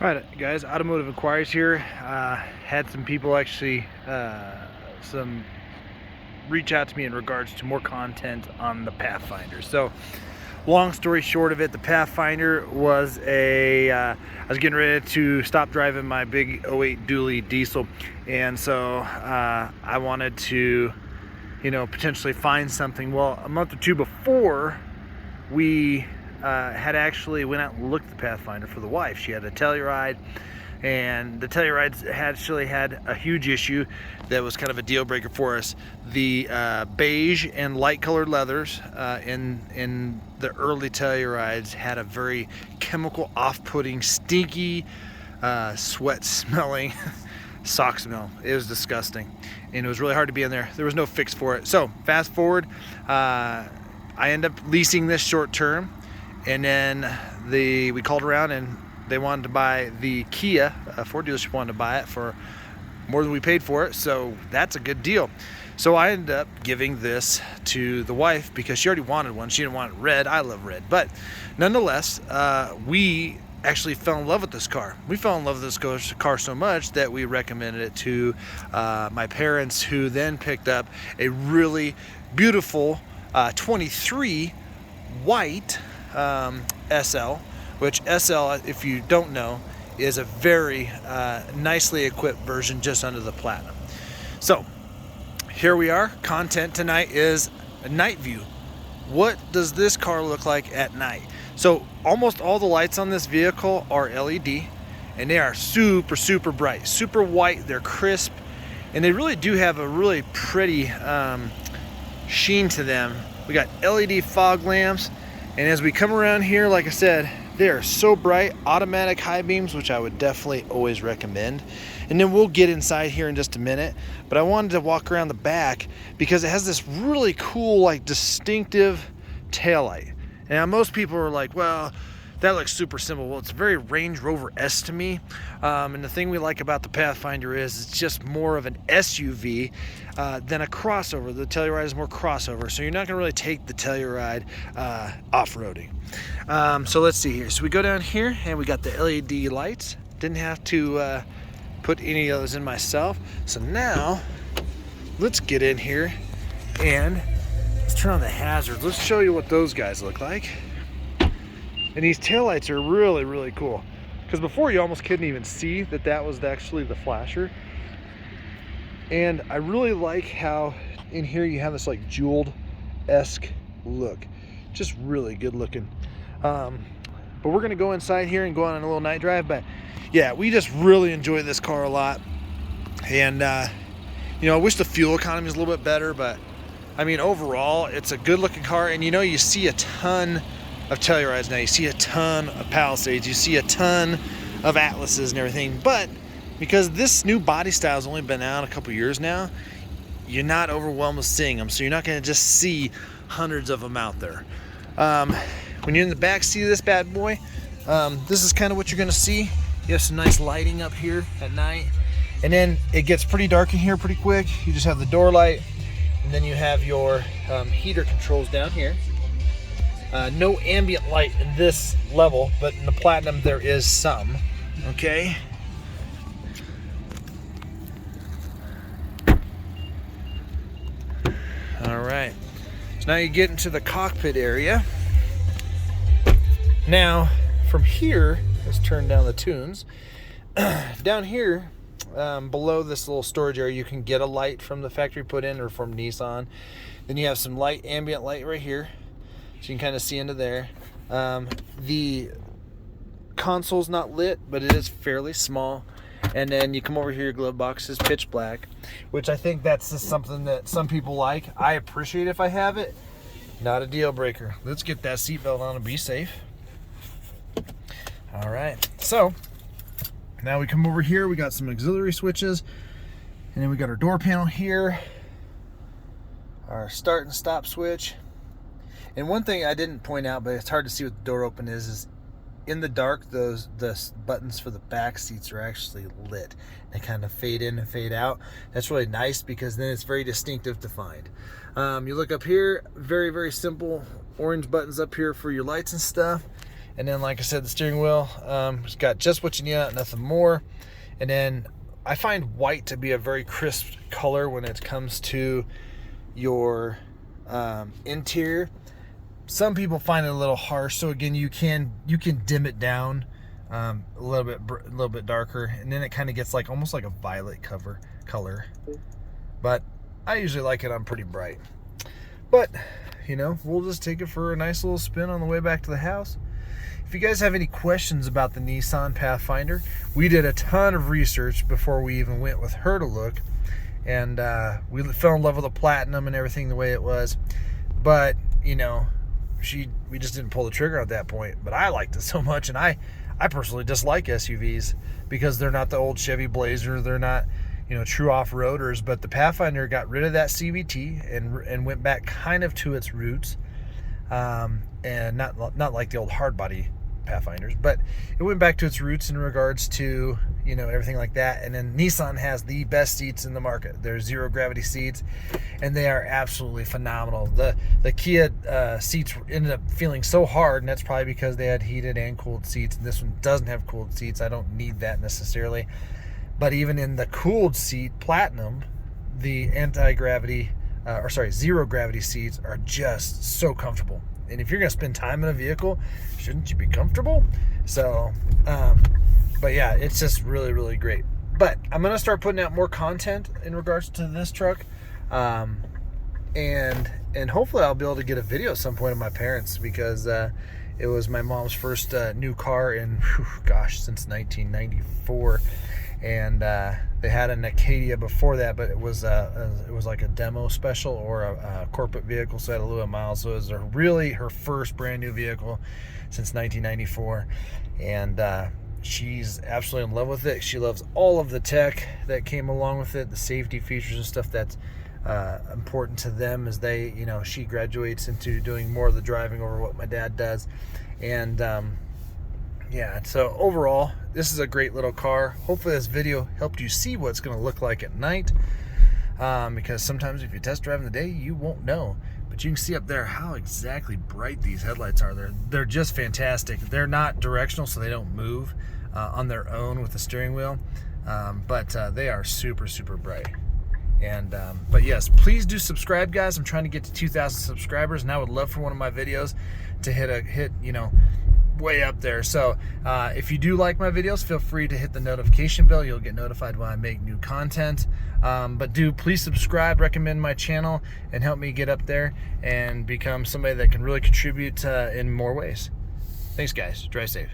All right, guys, automotive inquiries here. Had some people actually some reach out to me in regards to more content on the Pathfinder. So, long story short of it, the Pathfinder was I was getting ready to stop driving my big '08 dually diesel, and so I wanted to, potentially find something. Well, a month or two before, we had actually went out and looked at the Pathfinder for the wife. She had a Telluride, and the Telluride actually had a huge issue that was kind of a deal breaker for us. The beige and light colored leathers in the early Tellurides had a very chemical, off-putting, stinky, sweat smelling sock smell. It was disgusting, and it was really hard to be in there. There was no fix for it. So fast forward, I ended up leasing this short term, and then we called around and they wanted to buy the Kia. Ford dealership wanted to buy it for more than we paid for it, so that's a good deal. So I ended up giving this to the wife because she already wanted one. She didn't want it red. I love red, but nonetheless, we actually fell in love with this car. We fell in love with this car so much that we recommended it to my parents, who then picked up a really beautiful 23 white SL, which SL, if you don't know, is a very nicely equipped version just under the Platinum. So here we are. Content tonight is a night view. What does this car look like at night? So almost all the lights on this vehicle are LED, and they are super, super bright, super white. They're crisp, and they really do have a really pretty sheen to them. We got LED fog lamps, and as we come around here, like I said, they are so bright. Automatic high beams, which I would definitely always recommend. And then we'll get inside here in just a minute, but I wanted to walk around the back because it has this really cool, like, distinctive taillight. Now most people are like, well, that looks super simple. Well, it's very Range Rover-esque to me. And the thing we like about the Pathfinder is it's just more of an SUV than a crossover. The Telluride is more crossover, so you're not gonna really take the Telluride off-roading. So let's see here. So we go down here and we got the LED lights. Didn't have to put any of those in myself. So now let's get in here and let's turn on the hazards. Let's show you what those guys look like. And these taillights are really, really cool. Because before you almost couldn't even see that that was actually the flasher. And I really like how in here you have this like jeweled-esque look. Just really good looking. But we're gonna go inside here and go on a little night drive. But yeah, we just really enjoy this car a lot. And I wish the fuel economy was a little bit better, but I mean, overall, it's a good looking car. And you see a ton of Tellurides now. You see a ton of Palisades. You see a ton of Atlases and everything. But because this new body style has only been out a couple years now, you're not overwhelmed with seeing them. So you're not going to just see hundreds of them out there. When you're in the back seat of this bad boy, this is kind of what you're going to see. You have some nice lighting up here at night. And then it gets pretty dark in here pretty quick. You just have the door light. And then you have your heater controls down here. No ambient light in this level, but in the Platinum there is some. Okay. All right. So now you get into the cockpit area. Now, from here, let's turn down the tunes. Down here, below this little storage area, you can get a light from the factory put in or from Nissan. Then you have some ambient light right here. So you can kind of see into there. The console's not lit, but it is fairly small. And then you come over here, your glove box is pitch black, which I think that's just something that some people like. I appreciate if I have it. Not a deal breaker. Let's get that seatbelt on and be safe. All right. So now we come over here. We got some auxiliary switches. And then we got our door panel here. Our start and stop switch. And one thing I didn't point out, but it's hard to see what the door open is in the dark, the buttons for the back seats are actually lit. They kind of fade in and fade out. That's really nice because then it's very distinctive to find. You look up here, very, very simple orange buttons up here for your lights and stuff. And then, like I said, the steering wheel, it's got just what you need out, nothing more. And then I find white to be a very crisp color when it comes to your interior. Some people find it a little harsh, so again, you can dim it down a little bit darker, and then it kind of gets like almost like a violet color. But I usually like it on pretty bright. But you know, we'll just take it for a nice little spin on the way back to the house. If you guys have any questions about the Nissan Pathfinder, we did a ton of research before we even went with her to look, and we fell in love with the Platinum and everything the way it was. But you know, we just didn't pull the trigger at that point. But I liked it so much, and I personally dislike SUVs because they're not the old Chevy Blazer, they're not, you know, true off-roaders. But the Pathfinder got rid of that CVT and went back kind of to its roots, and not like the old hard body Pathfinders, but it went back to its roots in regards to, you know, everything like that. And then Nissan has the best seats in the market. They're zero gravity seats, and they are absolutely phenomenal. The Kia seats ended up feeling so hard, and that's probably because they had heated and cooled seats, and this one doesn't have cooled seats. I don't need that necessarily. But even in the cooled seat Platinum, the zero gravity seats are just so comfortable. And if you're going to spend time in a vehicle, shouldn't you be comfortable? So, but yeah, it's just really, really great. But I'm going to start putting out more content in regards to this truck. And hopefully I'll be able to get a video at some point of my parents, because it was my mom's first new car in, since 1994. And they had an Acadia before that, but it was like a demo special or a corporate vehicle, so it had a little bit of miles. So it was really her first brand new vehicle since 1994, and she's absolutely in love with it. She loves all of the tech that came along with it, the safety features and stuff that's important to them as they, you know, she graduates into doing more of the driving over what my dad does. And yeah, so overall, this is a great little car. Hopefully this video helped you see what it's going to look like at night, because sometimes if you test drive in the day, you won't know. But you can see up there how exactly bright these headlights are. They're just fantastic. They're not directional, so they don't move on their own with the steering wheel, but they are super, super bright. And but yes, please do subscribe, guys. I'm trying to get to 2,000 subscribers, and I would love for one of my videos to hit you know, way up there. So if you do like my videos, feel free to hit the notification bell. You'll get notified when I make new content. But please subscribe, recommend my channel, and help me get up there and become somebody that can really contribute in more ways. Thanks, guys. Drive safe.